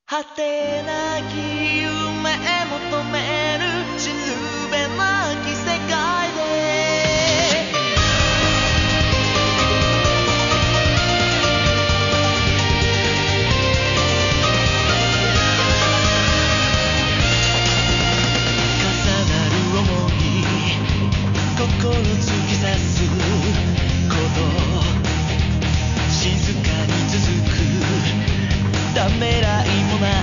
果てなき夢求めるしるべなき世界で重なる想い心突き刺すこと静かに続くためらいもない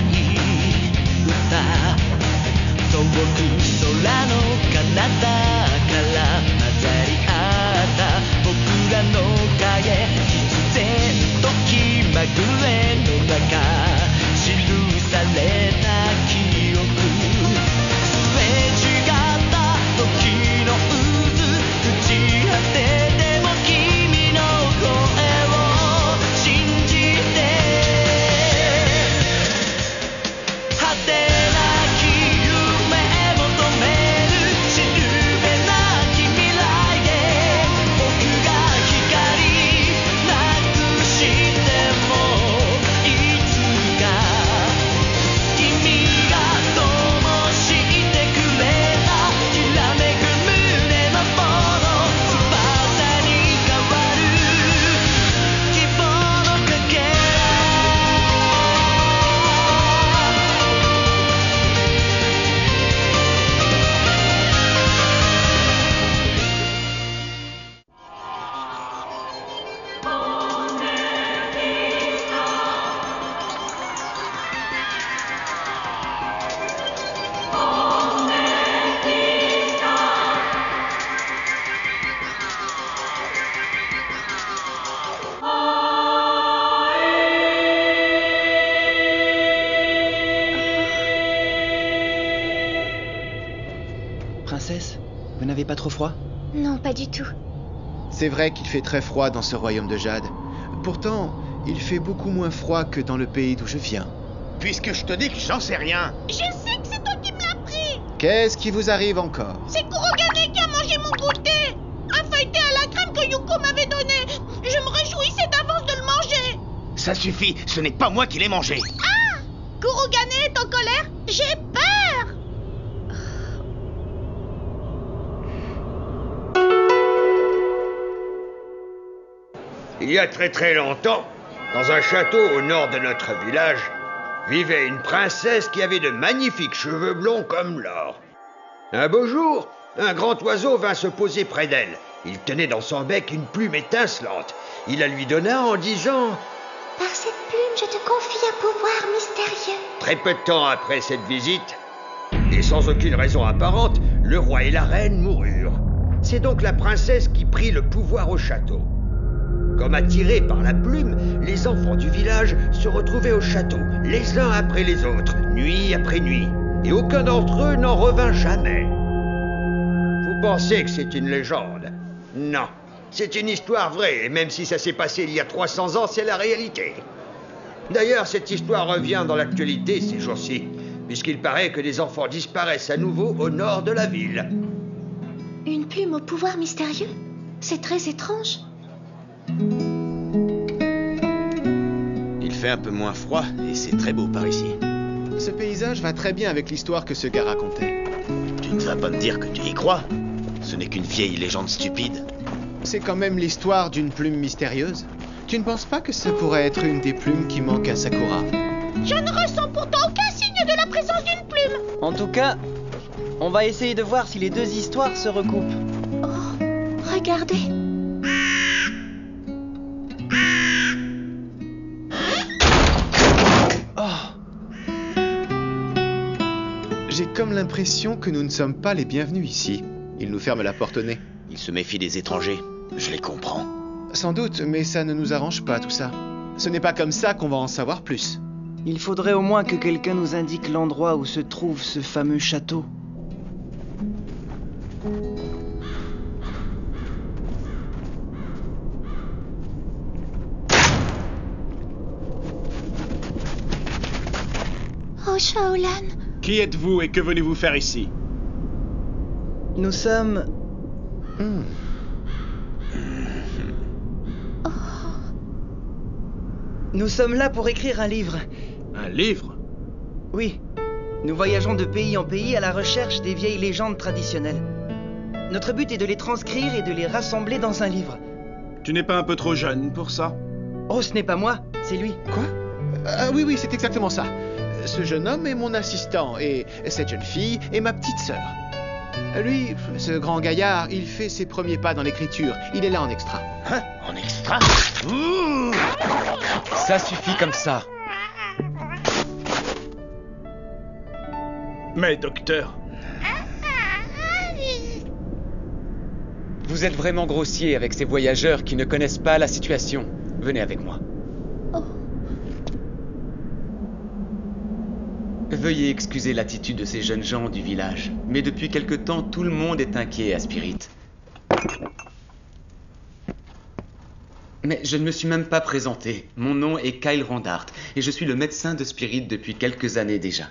歌遠く空の彼方から混ざり合った僕らの影必然と気まぐれの中記された記憶すれ違った時の渦朽ち果てても君の声を信じて果てなき夢求めるしるべなき未来で僕が光なくしてもいつか君が灯してくれたきらめく胸の炎翼に変わる希望のかけらPrincesse, vous n'avez pas trop froid? Non, pas du tout. C'est vrai qu'il fait très froid dans ce royaume de jade. Pourtant, il fait beaucoup moins froid que dans le pays d'où je viens. Puisque je te dis que j'en sais rien. Je sais que c'est toi qui me l'as pris. Qu'est-ce qui vous arrive encore? C'est Kurogane qui a mangé mon goûter. Un feuilleté à la crème que Yuko m'avait donné. Je me réjouissais d'avance de le manger. Ça suffit, ce n'est pas moi qui l'ai mangé. Ah! Kurogane est en colère. J'ai peur. Il y a très très longtemps, dans un château au nord de notre village, vivait une princesse qui avait de magnifiques cheveux blonds comme l'or. Un beau jour, un grand oiseau vint se poser près d'elle. Il tenait dans son bec une plume étincelante. Il la lui donna en disant « Par cette plume, je te confie un pouvoir mystérieux. » Très peu de temps après cette visite, et sans aucune raison apparente, le roi et la reine moururent. C'est donc la princesse qui prit le pouvoir au château. Comme attirés par la plume, les enfants du village se retrouvaient au château, les uns après les autres, nuit après nuit, et aucun d'entre eux n'en revint jamais. Vous pensez que c'est une légende? Non, c'est une histoire vraie, et même si ça s'est passé il y a 300 ans, c'est la réalité. D'ailleurs, cette histoire revient dans l'actualité ces jours-ci, puisqu'il paraît que des enfants disparaissent à nouveau au nord de la ville. Une plume au pouvoir mystérieux? C'est très étrange. Il fait un peu moins froid et c'est très beau par ici. Ce paysage va très bien avec l'histoire que ce gars racontait. Tu ne vas pas me dire que tu y crois? Ce n'est qu'une vieille légende stupide. C'est quand même l'histoire d'une plume mystérieuse. Tu ne penses pas que ça pourrait être une des plumes qui manquent à Sakura? Je ne ressens pourtant aucun signe de la présence d'une plume. En tout cas, on va essayer de voir si les deux histoires se recoupent. Oh, regardez. J'ai comme l'impression que nous ne sommes pas les bienvenus ici. Il nous ferme la porte au nez. Il se méfie des étrangers. Je les comprends. Sans doute, mais ça ne nous arrange pas tout ça. Ce n'est pas comme ça qu'on va en savoir plus. Il faudrait au moins que quelqu'un nous indique l'endroit où se trouve ce fameux château. Oh, Shaolan. Qui êtes-vous et que venez-vous faire ici? Nous sommes... Oh. Nous sommes là pour écrire un livre. Un livre? Oui. Nous voyageons de pays en pays à la recherche des vieilles légendes traditionnelles. Notre but est de les transcrire et de les rassembler dans un livre. Tu n'es pas un peu trop jeune pour ça? Oh, ce n'est pas moi, c'est lui. Quoi? Oui, c'est exactement ça. Ce jeune homme est mon assistant et cette jeune fille est ma petite sœur. Lui, ce grand gaillard, il fait ses premiers pas dans l'écriture. Il est là en extra. Hein? En extra? Ça suffit comme ça. Mais docteur... Vous êtes vraiment grossier avec ces voyageurs qui ne connaissent pas la situation. Venez avec moi. Oh. Veuillez excuser l'attitude de ces jeunes gens du village, mais depuis quelque temps, tout le monde est inquiet à Spirit. Mais je ne me suis même pas présenté. Mon nom est Kyle Randart, et je suis le médecin de Spirit depuis quelques années déjà.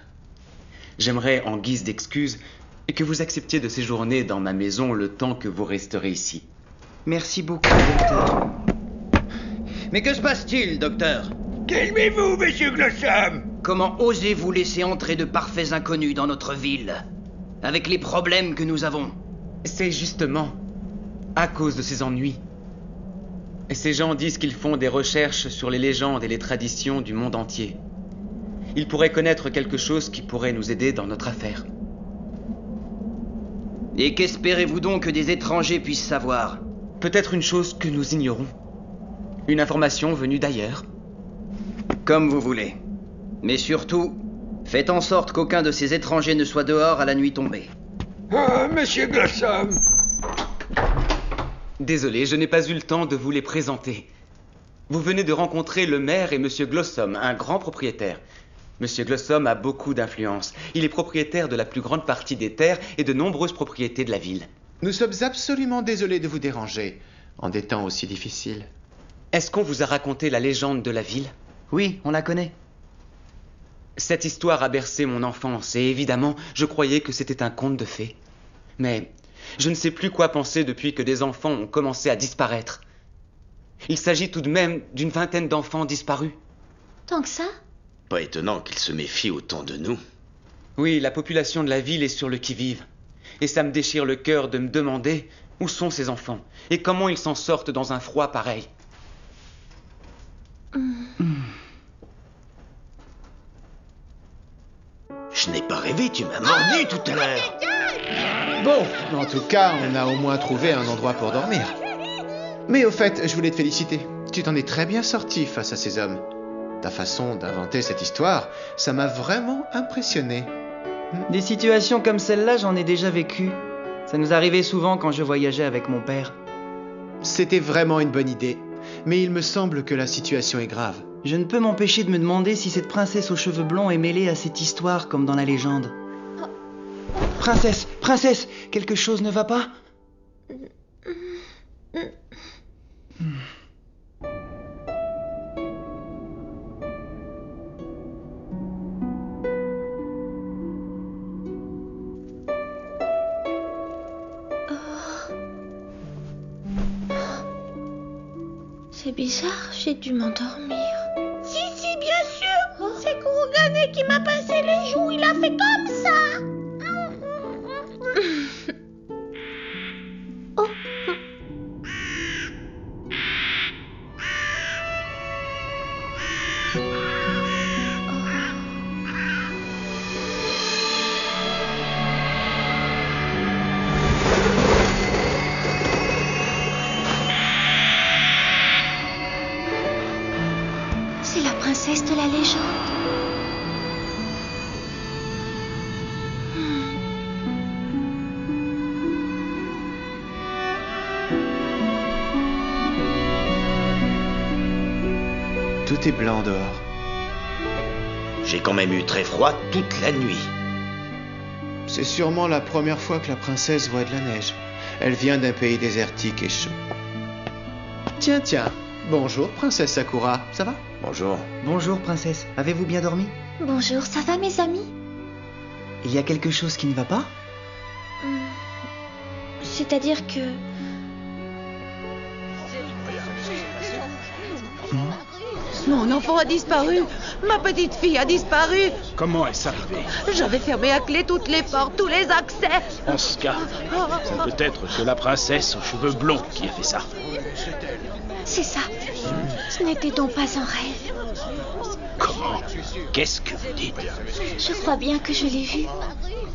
J'aimerais, en guise d'excuse, que vous acceptiez de séjourner dans ma maison le temps que vous resterez ici. Merci beaucoup, docteur. Mais que se passe-t-il, docteur? Calmez-vous, monsieur Glossam! Comment osez-vous laisser entrer de parfaits inconnus dans notre ville, avec les problèmes que nous avons? C'est justement à cause de ces ennuis. Et ces gens disent qu'ils font des recherches sur les légendes et les traditions du monde entier. Ils pourraient connaître quelque chose qui pourrait nous aider dans notre affaire. Et qu'espérez-vous donc que des étrangers puissent savoir? Peut-être une chose que nous ignorons. Une information venue d'ailleurs. Comme vous voulez. Mais surtout, faites en sorte qu'aucun de ces étrangers ne soit dehors à la nuit tombée. Ah, monsieur Glossam! Désolé, je n'ai pas eu le temps de vous les présenter. Vous venez de rencontrer le maire et Monsieur Glossam, un grand propriétaire. Monsieur Glossam a beaucoup d'influence. Il est propriétaire de la plus grande partie des terres et de nombreuses propriétés de la ville. Nous sommes absolument désolés de vous déranger, en des temps aussi difficiles. Est-ce qu'on vous a raconté la légende de la ville? Oui, on la connaît. Cette histoire a bercé mon enfance et évidemment, je croyais que c'était un conte de fées. Mais je ne sais plus quoi penser depuis que des enfants ont commencé à disparaître. Il s'agit tout de même d'une vingtaine d'enfants disparus. Tant que ça? Pas étonnant qu'il se méfie autant de nous. Oui, la population de la ville est sur le qui-vive. Et ça me déchire le cœur de me demander où sont ces enfants et comment ils s'en sortent dans un froid pareil. Je n'ai pas rêvé, tu m'as mordu tout à l'heure. Bon, en tout cas, on a au moins trouvé un endroit pour dormir. Mais au fait, je voulais te féliciter. Tu t'en es très bien sorti face à ces hommes. Ta façon d'inventer cette histoire, ça m'a vraiment impressionné. Des situations comme celle-là, j'en ai déjà vécu. Ça nous arrivait souvent quand je voyageais avec mon père. C'était vraiment une bonne idée. Mais il me semble que la situation est grave. Je ne peux m'empêcher de me demander si cette princesse aux cheveux blonds est mêlée à cette histoire comme dans la légende. Princesse, quelque chose ne va pas? C'est bizarre, j'ai dû m'endormir. Si, bien sûr. C'est Kurogane qui m'a pincé les joues. Il a fait comme ça. Oh. C'est la princesse de la légende. Tout est blanc dehors. J'ai quand même eu très froid toute la nuit. C'est sûrement la première fois que la princesse voit de la neige. Elle vient d'un pays désertique et chaud. Tiens. Bonjour, princesse Sakura. Ça va? Bonjour. Bonjour, princesse. Avez-vous bien dormi? Bonjour, ça va mes amis? Il y a quelque chose qui ne va pas? C'est-à-dire que... Mon enfant a disparu. Ma petite fille a disparu. Comment est-ce arrivé? J'avais fermé à clé toutes les portes, tous les accès. En ce cas, ça ne peut être que la princesse aux cheveux blonds qui a fait ça. C'est ça. Ce n'était donc pas un rêve. Comment? Qu'est-ce que vous dites? Je crois bien que je l'ai vue.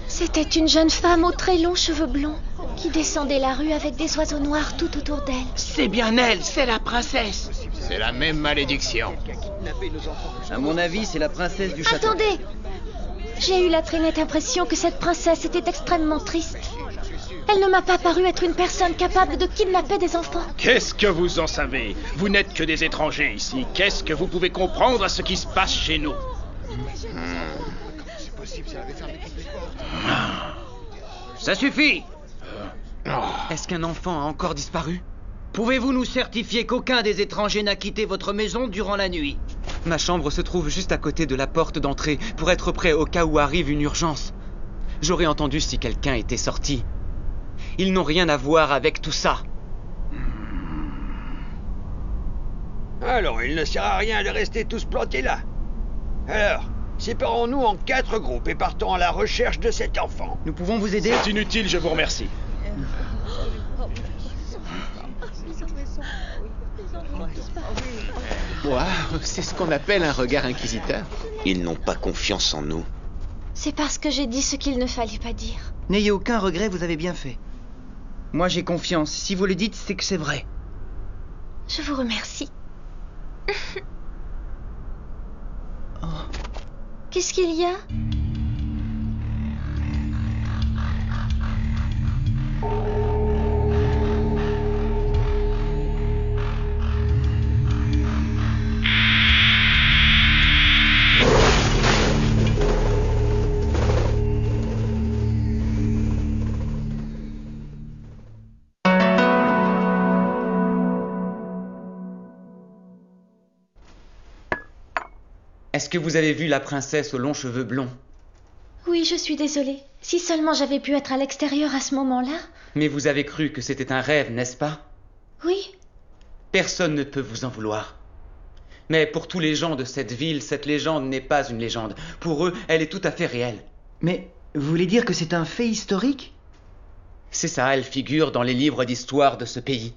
C'était une jeune femme aux très longs cheveux blonds qui descendait la rue avec des oiseaux noirs tout autour d'elle. C'est bien elle, c'est la princesse. C'est la même malédiction. À mon avis, c'est la princesse du château. Attendez! J'ai eu la très nette impression que cette princesse était extrêmement triste. Elle ne m'a pas paru être une personne capable de kidnapper des enfants. Qu'est-ce que vous en savez? Vous n'êtes que des étrangers ici. Qu'est-ce que vous pouvez comprendre à ce qui se passe chez nous? Ça suffit! Est-ce qu'un enfant a encore disparu? Pouvez-vous nous certifier qu'aucun des étrangers n'a quitté votre maison durant la nuit? Ma chambre se trouve juste à côté de la porte d'entrée pour être prêt au cas où arrive une urgence. J'aurais entendu si quelqu'un était sorti. Ils n'ont rien à voir avec tout ça. Alors, il ne sert à rien de rester tous plantés là. Alors, séparons-nous en 4 groupes et partons à la recherche de cet enfant. Nous pouvons vous aider? C'est inutile, je vous remercie. Waouh, c'est ce qu'on appelle un regard inquisiteur. Ils n'ont pas confiance en nous. C'est parce que j'ai dit ce qu'il ne fallait pas dire. N'ayez aucun regret, vous avez bien fait. Moi, j'ai confiance. Si vous le dites, c'est que c'est vrai. Je vous remercie. Qu'est-ce qu'il y a? Est-ce que vous avez vu la princesse aux longs cheveux blonds? Oui, je suis désolée. Si seulement j'avais pu être à l'extérieur à ce moment-là. Mais vous avez cru que c'était un rêve, n'est-ce pas? Oui. Personne ne peut vous en vouloir. Mais pour tous les gens de cette ville, cette légende n'est pas une légende. Pour eux, elle est tout à fait réelle. Mais vous voulez dire que c'est un fait historique? C'est ça, elle figure dans les livres d'histoire de ce pays.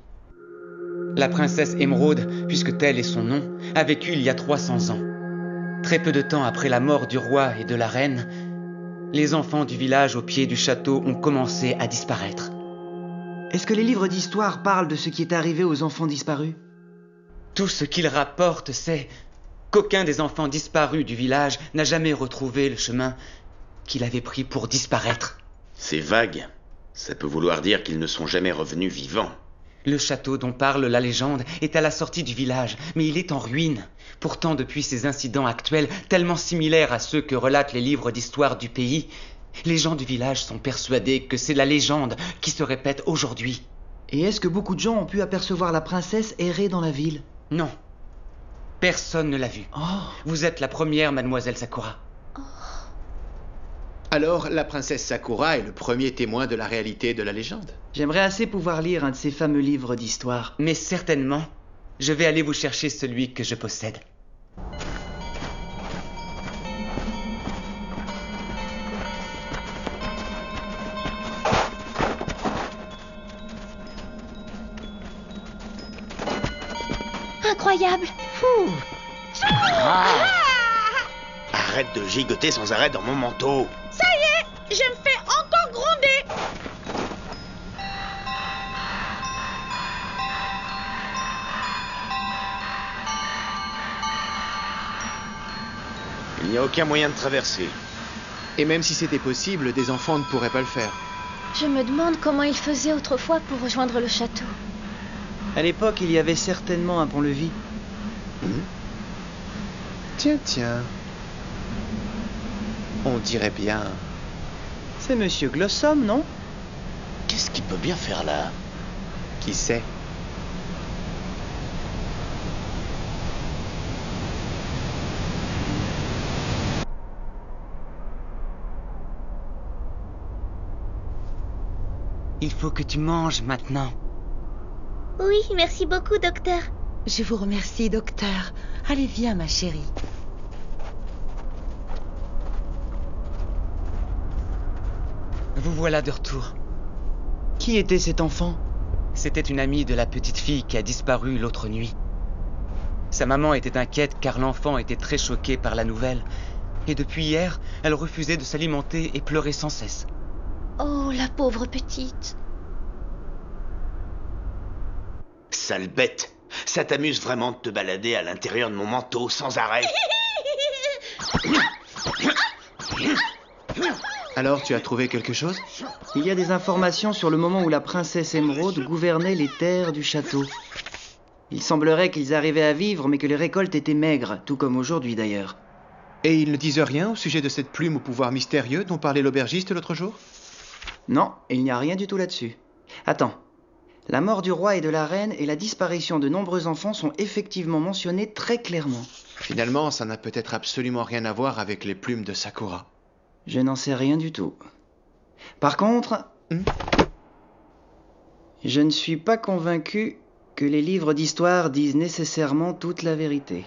La princesse Émeraude, puisque tel est son nom, a vécu il y a 300 ans. Très peu de temps après la mort du roi et de la reine, les enfants du village au pied du château ont commencé à disparaître. Est-ce que les livres d'histoire parlent de ce qui est arrivé aux enfants disparus? Tout ce qu'ils rapportent, c'est qu'aucun des enfants disparus du village n'a jamais retrouvé le chemin qu'il avait pris pour disparaître. C'est vague. Ça peut vouloir dire qu'ils ne sont jamais revenus vivants. Le château dont parle la légende est à la sortie du village, mais il est en ruine. Pourtant, depuis ces incidents actuels, tellement similaires à ceux que relatent les livres d'histoire du pays, les gens du village sont persuadés que c'est la légende qui se répète aujourd'hui. Et est-ce que beaucoup de gens ont pu apercevoir la princesse errer dans la ville? Non. Personne ne l'a vue. Oh. Vous êtes la première, mademoiselle Sakura. Alors, la princesse Sakura est le premier témoin de la réalité de la légende. J'aimerais assez pouvoir lire un de ces fameux livres d'histoire. Mais certainement, je vais aller vous chercher celui que je possède. Incroyable! Arrête de gigoter sans arrêt dans mon manteau. Ça y est, je me fais encore gronder. Il n'y a aucun moyen de traverser. Et même si c'était possible, des enfants ne pourraient pas le faire. Je me demande comment ils faisaient autrefois pour rejoindre le château. À l'époque, il y avait certainement un pont-levis. Tiens. On dirait bien... C'est Monsieur Glossom, non? Qu'est-ce qu'il peut bien faire là? Qui sait? Il faut que tu manges maintenant. Oui, merci beaucoup, docteur. Je vous remercie, docteur. Allez, viens, ma chérie. Vous voilà de retour. Qui était cet enfant? C'était une amie de la petite fille qui a disparu l'autre nuit. Sa maman était inquiète car l'enfant était très choqué par la nouvelle. Et depuis hier, elle refusait de s'alimenter et pleurait sans cesse. Oh, la pauvre petite. Sale bête. Ça t'amuse vraiment de te balader à l'intérieur de mon manteau sans arrêt? Alors, tu as trouvé quelque chose? Il y a des informations sur le moment où la princesse Émeraude gouvernait les terres du château. Il semblerait qu'ils arrivaient à vivre, mais que les récoltes étaient maigres, tout comme aujourd'hui d'ailleurs. Et ils ne disent rien au sujet de cette plume au pouvoir mystérieux dont parlait l'aubergiste l'autre jour? Non, il n'y a rien du tout là-dessus. Attends. La mort du roi et de la reine et la disparition de nombreux enfants sont effectivement mentionnés très clairement. Finalement, ça n'a peut-être absolument rien à voir avec les plumes de Sakura. Je n'en sais rien du tout. Par contre, je ne suis pas convaincu que les livres d'histoire disent nécessairement toute la vérité.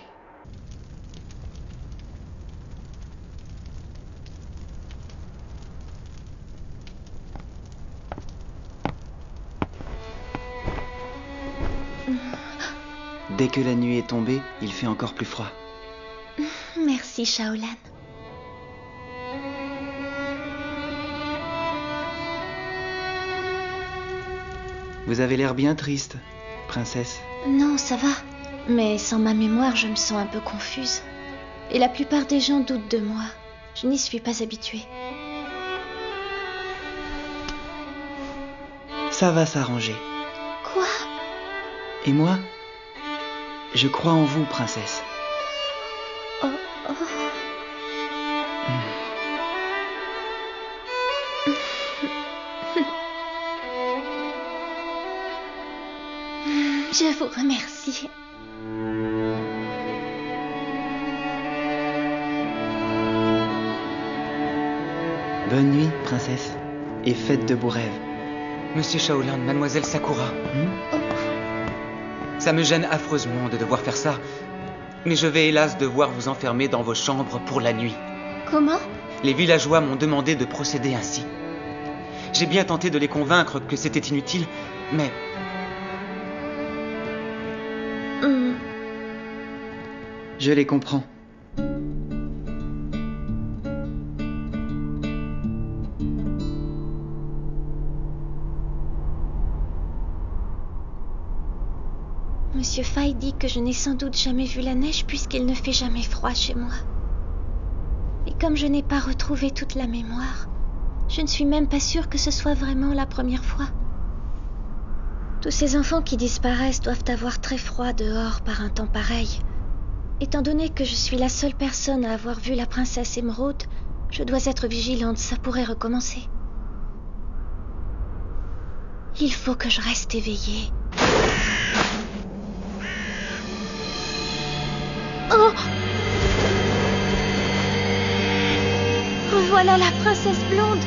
Dès que la nuit est tombée, il fait encore plus froid. Merci, Shaolan. Vous avez l'air bien triste, princesse. Non, ça va. Mais sans ma mémoire, je me sens un peu confuse. Et la plupart des gens doutent de moi. Je n'y suis pas habituée. Ça va s'arranger. Quoi? Et moi, je crois en vous, princesse. Oh, oh. Je vous remercie. Bonne nuit, princesse. Et faites de beaux rêves. Monsieur Shaolan, mademoiselle Sakura. Ça me gêne affreusement de devoir faire ça. Mais je vais hélas devoir vous enfermer dans vos chambres pour la nuit. Comment? Les villageois m'ont demandé de procéder ainsi. J'ai bien tenté de les convaincre que c'était inutile, mais... Je les comprends. Monsieur Fay dit que je n'ai sans doute jamais vu la neige puisqu'il ne fait jamais froid chez moi. Et comme je n'ai pas retrouvé toute la mémoire, je ne suis même pas sûre que ce soit vraiment la première fois. Tous ces enfants qui disparaissent doivent avoir très froid dehors par un temps pareil. Étant donné que je suis la seule personne à avoir vu la princesse Émeraude, je dois être vigilante, ça pourrait recommencer. Il faut que je reste éveillée. Oh! Voilà la princesse blonde.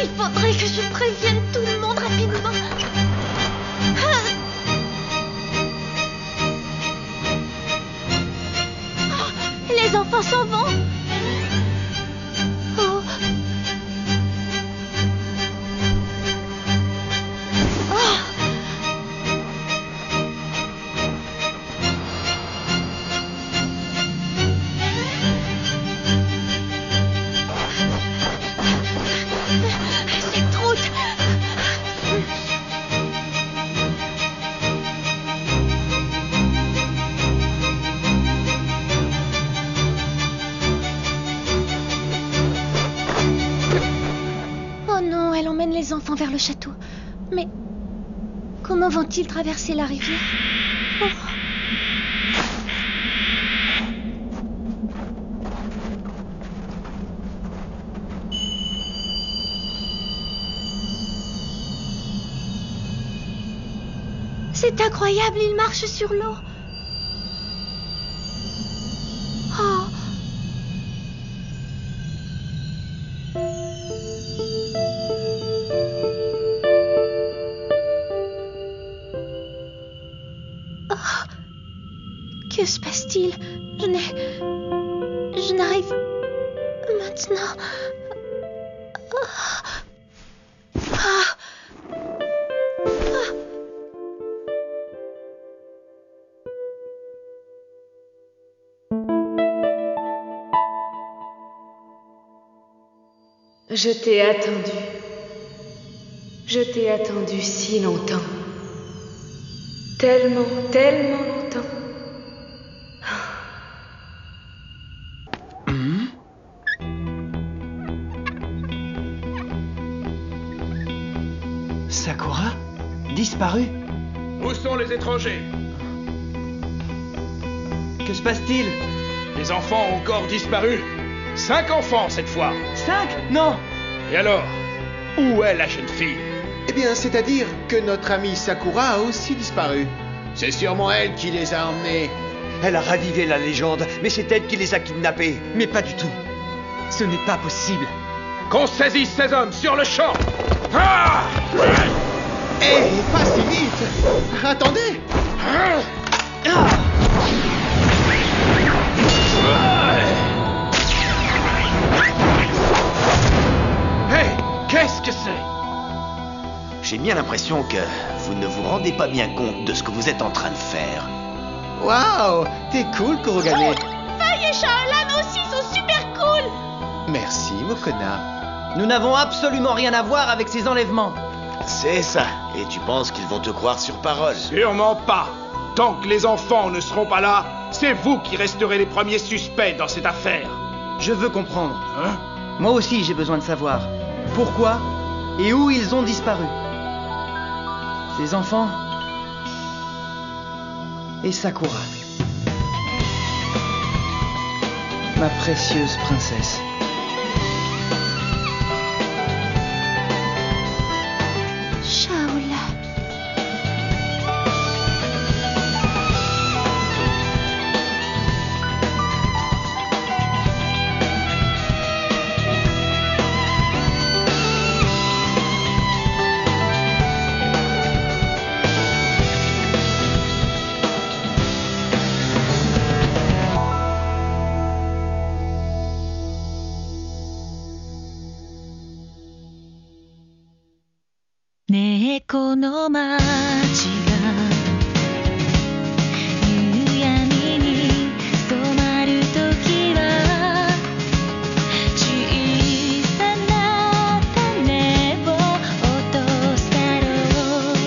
Il faudrait que je prévienne tout le monde rapidement. Les enfants s'en vont. Oh. Oh. Cette route. Oh non, elle emmène les enfants vers le château. Mais comment vont-ils traverser la rivière? Oh. C'est incroyable, il marche sur l'eau. Oh. Oh. Que se passe-t-il? Je n'arrive... Maintenant... Je t'ai attendu. Je t'ai attendu si longtemps. Tellement, tellement longtemps. Sakura? Disparu? Où sont les étrangers? Que se passe-t-il? Les enfants ont encore disparu. 5 enfants cette fois. 5? Non! Et alors? Où est la jeune fille? Eh bien, c'est-à-dire que notre amie Sakura a aussi disparu. C'est sûrement elle qui les a emmenés. Elle a ravivé la légende, mais c'est elle qui les a kidnappés. Mais pas du tout. Ce n'est pas possible. Qu'on saisisse ces hommes sur le champ! Ah! Hé, pas si vite! Attendez! Hé, qu'est-ce que c'est? J'ai bien l'impression que vous ne vous rendez pas bien compte de ce que vous êtes en train de faire. Waouh! T'es cool, Kurogane. Faye et Shaolan aussi sont super cool. Merci, Mokona. Nous n'avons absolument rien à voir avec ces enlèvements. C'est ça. Et tu penses qu'ils vont te croire sur parole? Sûrement pas. Tant que les enfants ne seront pas là, c'est vous qui resterez les premiers suspects dans cette affaire. Je veux comprendre. Hein? Moi aussi, j'ai besoin de savoir pourquoi et où ils ont disparu. Ces enfants et Sakura. Ma précieuse princesse. Shaolan.ねえこの街が夕闇に染まるときは小さな種を落とすだろう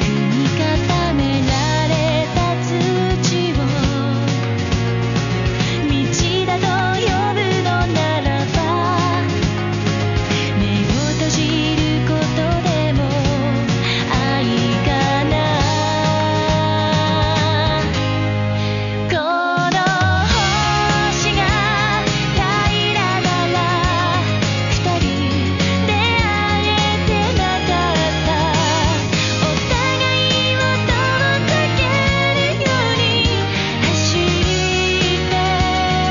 踏み固められた土を道だと呼ぶのならば目を閉じることでも愛かなこの星が平らなら二人出会えてなかったお互いを遠ざけるように走って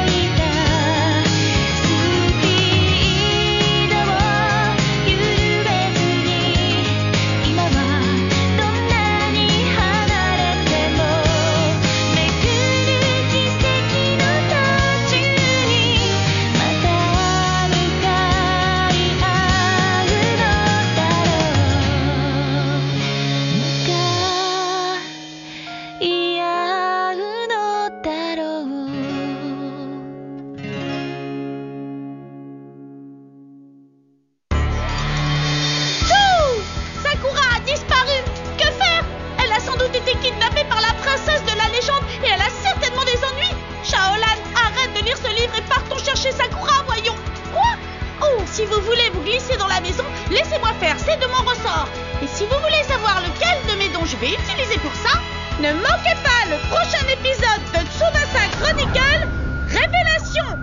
いたスピードを緩めずに今はどんなに離れてもめくる奇跡の途中にまた向かい合うのだろう向かい合うのだろうSakura a disparu. Que faire? Elle a sans doute été kidnappée par la princesse de la légende et elle a certainement des ennuis. Shaolan, arrête de lire ce livre et partons chercher Sakura, voyons. Quoi? Oh, si vous voulez vous glisser dans la maison, laissez-moi faire, c'est de mon ressort. Et si vous voulez savoir lequel de mes dons je vais utiliser pour ça, ne manquez pas le prochain épisode de Tsubasa Chronicle, Révélation.